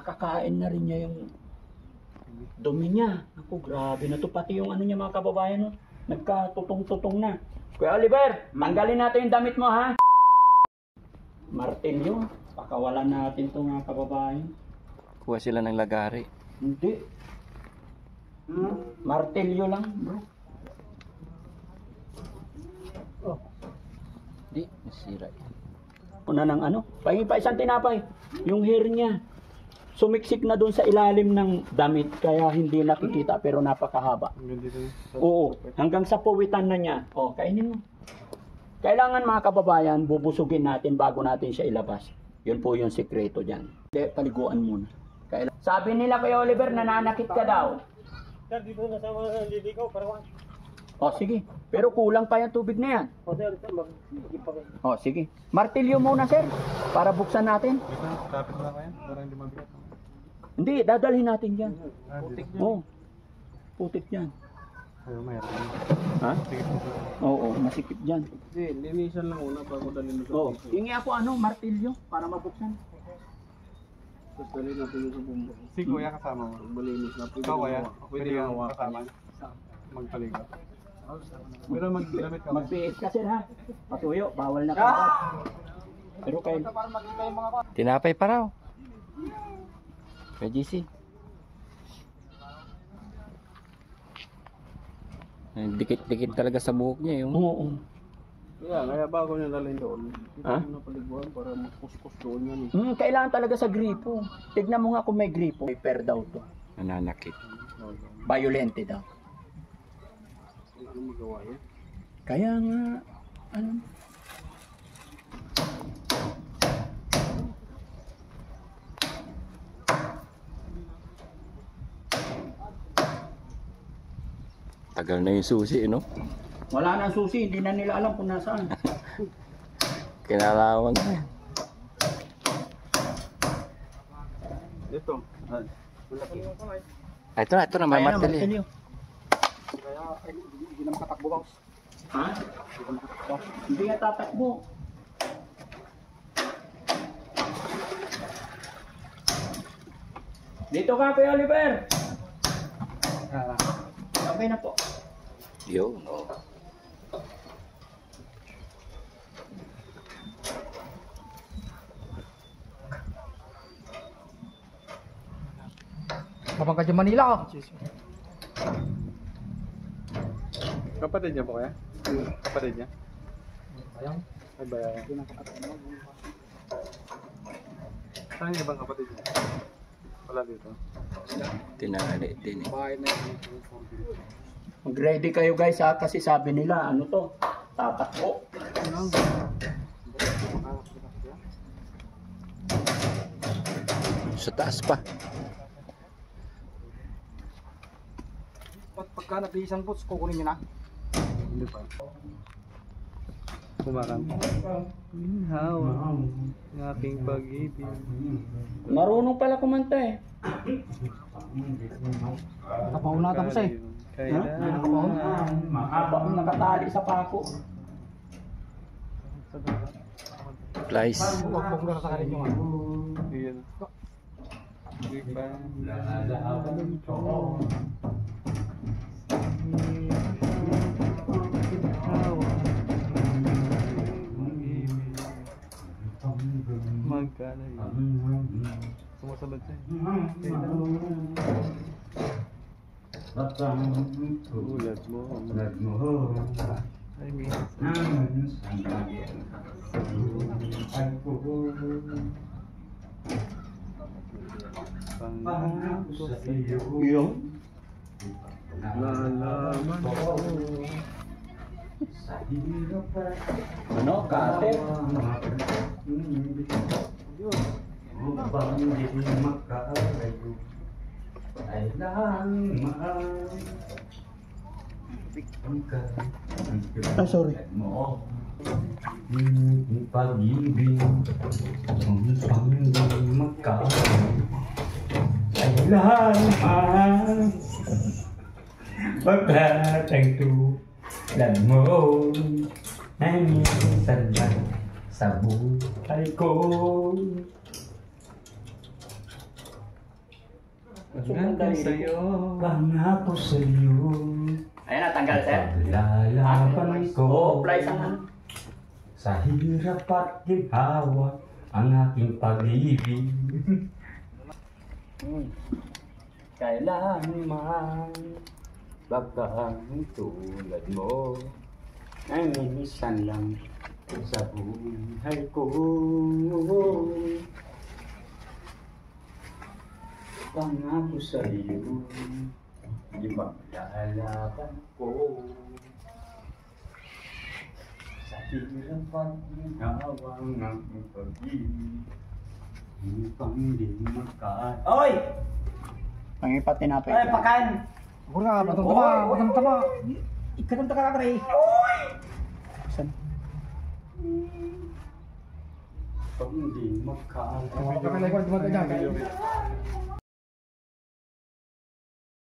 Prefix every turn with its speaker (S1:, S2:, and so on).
S1: nakakain na rin niya yung dumi niya. Ako, grabe na to. Pati yung ano niya mga kababayan, no? Nagkatutong-tutong na. Kuya Oliver, tanggalin natin yung damit mo, ha? Martilyo. Pakawalan natin to mga kababayan.
S2: Kuha sila ng lagari.
S1: Hindi. Martilyo lang, bro. Oh.
S2: Di, nasira yan.
S1: Una ng ano? Pahingi pa isang tinapay. Yung hair niya. Sumiksik na doon sa ilalim ng damit. Kaya hindi nakikita pero napakahaba. Oo. Hanggang sa puwitan na niya. O, kainin mo. Kailangan mga kababayan, bubusugin natin bago natin siya ilabas. Yun po yung sikreto dyan. Paliguan muna. Sabi nila kay Oliver, nananakit ka daw.
S3: Sir, dito na sa mga liligaw, parawan.
S1: O, sige. Pero kulang pa yung tubig na yan.
S3: O, sir, mag-igip pa kayo.
S1: O, sige. Martilyo muna, sir. Para buksan natin.
S4: Kapit na kaya? Para hindi mabigat.
S1: Hindi, dadalhin natin dyan.
S4: Putik
S1: Oo. Putik yan.
S4: Ayaw, mayroon.
S1: Ha?
S4: Sige po.
S1: Oo, masikip dyan.
S4: Hindi, linisan lang una bago dalhin sa
S1: Oo. Hingi ako martilyo para mabuksan.
S4: Tapos dalhin natin yung sa bumbo. Si kuya kasama mo. Malinis na. Ikaw kuya? Pwede kang kasama. Magpaligo. Pero magdamit ka.
S1: Mag-PS ka, sir, ha? Patuyo, bawal na kapat. Pero kayo.
S2: Tinapay pa raw. Kay GC. Dikit-dikit talaga sa buhok niya yung.
S1: Oo.
S4: Kaya bago niya dalhin doon.
S1: Ha?
S4: Ito na paliguan para magkuskus doon yan.
S1: Kailangan talaga sa gripo. Tignan mo nga kung may gripo. Paper daw to.
S2: Nananakit.
S1: Violente daw.
S4: Ano magawa yan?
S1: Kaya nga, ano?
S2: Tagal na yung susi, no?
S1: Wala nang susi, hindi na nila alam kung nasaan.
S2: Kinalawan na.
S4: Ito.
S2: Ito na, may martilyo.
S4: Kaya hindi naman katakbo boss.
S1: Ha? Hindi nga tatakbo. Dito ka, Kuya Oliver. Okay na po.
S2: Yo, no.
S3: Kapag ka dyan Manila ka.
S4: Kapatid niya po kaya? Kapatid niya?
S3: Ayang.
S4: Ay bayan. Saan yung ibang kapatid niya? Wala dito.
S2: Tinali din eh.
S1: Mag-ready kayo guys ha, kasi sabi nila, ano to, tatakbo.
S2: Sa taas pa.
S3: Pagka nag-iisang boots, kukunin nyo na.
S4: Hindi pa. Kumakanta. Minhawa ng aking pag-ibig.
S1: Marunong pala kumanta eh.
S3: Napauna tapos eh.
S1: Mahaba kung nakatali sa pako.
S2: Flies.
S3: Huwag mo sa kanin yung ano.
S4: Iyan. Di ba? Magkalay. Sumasabat siya. Ulat mo. I mean. Pangako sa iyo. Lalaman ko.
S1: Ano, kate? Ah, sorry.
S5: Pag-ibig upang di magkaroon ay lahat pagkatang tulad mo ay minsan lang sa buhay ko.
S1: Pangako sa'yo.
S5: Pangako sa'yo.
S1: Ayan na, tanggal sir.
S5: Paglalaban ko.
S1: Oo, apply sa ano.
S5: Sa hirap at ginhawa ang aking pag-ibig. Kailanman baka tulad mo ay minsan lang sa buhay ko. Pangako sa iyo, di maglalaban ko. Sa hirap at ginhawa ng aking pag-ibig. Upang di magkaan. Oy!
S1: Pangipat tinapay.
S5: Ay, pakain!
S3: Ako na, batang tama. Ikatang taka ka rin.
S1: Saan?
S5: Upang di magkaan.
S3: Baka na ikaw, dumaga dyan.